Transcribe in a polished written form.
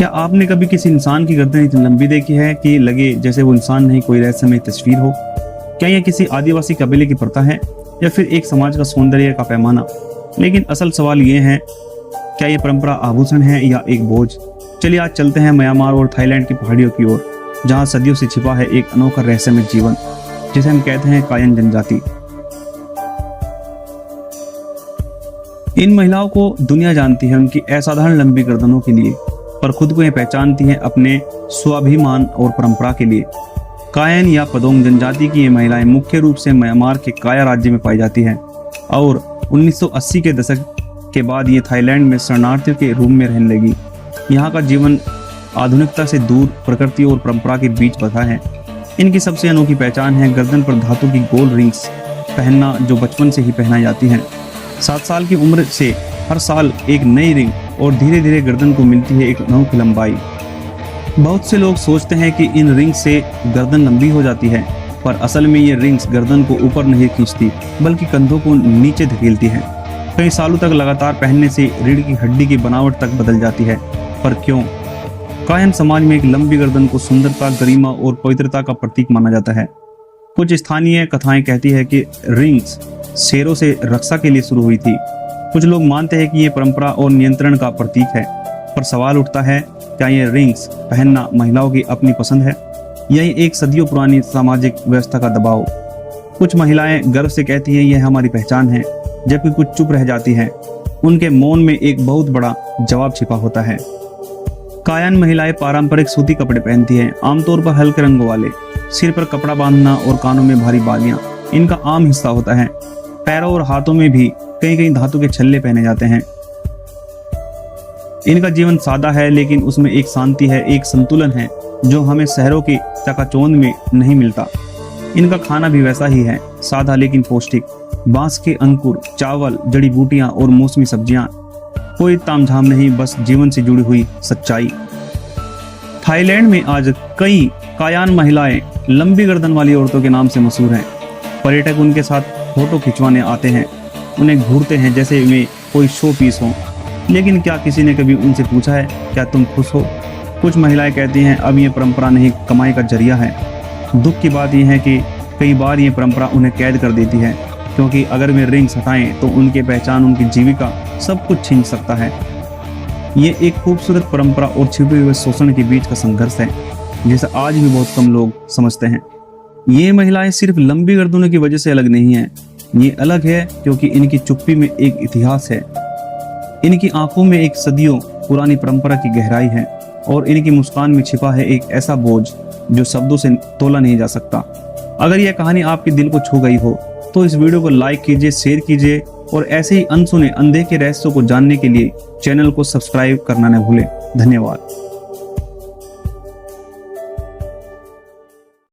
क्या आपने कभी किसी इंसान की गर्दन इतनी लंबी देखी है कि लगे जैसे वो इंसान नहीं कोई रहस्यमय तस्वीर हो? क्या यह किसी आदिवासी कबीले की प्रथा है या फिर एक समाज का सौंदर्य का पैमाना? लेकिन असल सवाल ये है, क्या ये परंपरा आभूषण है या एक बोझ? चलिए आज चलते हैं म्यांमार और थाईलैंड की पहाड़ियों की ओर, जहाँ सदियों से छिपा है एक अनोखा रहस्यमय जीवन जिसे हम कहते हैं कायन जनजाति। इन महिलाओं को दुनिया जानती है उनकी असाधारण लंबी गर्दनों के लिए, पर खुद को ये पहचानती हैं अपने स्वाभिमान और परंपरा के लिए। कायन या पदोंग जनजाति की ये महिलाएं मुख्य रूप से म्यांमार के काया राज्य में पाई जाती हैं और 1980 के दशक के बाद ये थाईलैंड में शरणार्थियों के रूप में रहने लगी। यहाँ का जीवन आधुनिकता से दूर प्रकृति और परंपरा के बीच बसा है। इनकी सबसे अनोखी पहचान है गर्दन पर धातु की गोल रिंग्स पहनना, जो बचपन से ही पहनाई जाती हैं। 7 साल की उम्र से हर साल एक नई रिंग और धीरे धीरे गर्दन को मिलती है एक अनोखी लंबाई। बहुत से लोग सोचते हैं कि इन रिंग्स से गर्दन लंबी हो जाती है, पर असल में ये रिंग्स गर्दन को ऊपर नहीं खींचती बल्कि कंधों को नीचे धकेलती हैं। कई सालों तक लगातार पहनने से रीढ़ की हड्डी की बनावट तक बदल जाती है। पर क्यों? कायन समाज में एक लंबी गर्दन को सुंदरता, गरिमा और पवित्रता का प्रतीक माना जाता है। कुछ स्थानीय कथाएं कहती है कि रिंग्स शेरों से रक्षा के लिए शुरू हुई थी। कुछ लोग मानते हैं कि ये परंपरा और नियंत्रण का प्रतीक है। पर सवाल उठता है, क्या ये रिंग्स पहनना महिलाओं की अपनी पसंद है या ये एक सदियों पुरानी सामाजिक व्यवस्था का दबाव? कुछ महिलाएं गर्व से कहती हैं यह हमारी पहचान है, जबकि कुछ चुप रह जाती हैं। उनके मौन में एक बहुत बड़ा जवाब छिपा होता है। कायन महिलाएं पारंपरिक सूती कपड़े पहनती हैं, आमतौर पर हल्के रंगों वाले। सिर पर कपड़ा बांधना और कानों में भारी बालियां इनका आम हिस्सा होता है। पैरों और हाथों में भी कई कई धातु के छल्ले पहने जाते हैं। इनका जीवन सादा है, लेकिन उसमें एक शांति है, एक संतुलन है जो हमें शहरों की चकाचौंध में नहीं मिलता। इनका खाना भी वैसा ही है, सादा लेकिन पौष्टिक। बांस के अंकुर, चावल, जड़ी बूटियां और मौसमी सब्जियां। कोई तामझाम नहीं, बस जीवन से जुड़ी हुई सच्चाई। थाईलैंड में आज कई कायन महिलाएं लंबी गर्दन वाली औरतों के नाम से मशहूर हैं। पर्यटक उनके साथ फोटो खिंचवाने आते हैं, उन्हें घूरते हैं जैसे वे कोई शो पीस हो। लेकिन क्या किसी ने कभी उनसे पूछा है, क्या तुम खुश हो? कुछ महिलाएं कहती हैं अब ये परंपरा नहीं, कमाई का जरिया है। दुख की बात यह है कि कई बार ये परंपरा उन्हें कैद कर देती है, क्योंकि अगर वे रिंग्स हटाएं तो उनकी पहचान, उनकी जीविका सब कुछ छीन सकता है। ये एक खूबसूरत परंपरा और छिपे हुए शोषण के बीच का संघर्ष है, जिसे आज भी बहुत कम लोग समझते हैं। ये महिलाएं सिर्फ लंबी गर्दनों की वजह से अलग नहीं है, ये अलग है क्योंकि इनकी चुप्पी में एक इतिहास है। इनकी आंखों में एक सदियों पुरानी परंपरा की गहराई है और इनकी मुस्कान में छिपा है एक ऐसा बोझ जो शब्दों से तोला नहीं जा सकता। अगर यह कहानी आपके दिल को छू गई हो तो इस वीडियो को लाइक कीजिए, शेयर कीजिए और ऐसे ही अनसुने अनदेखे रहस्यों को जानने के लिए चैनल को सब्सक्राइब करना न भूलें। धन्यवाद।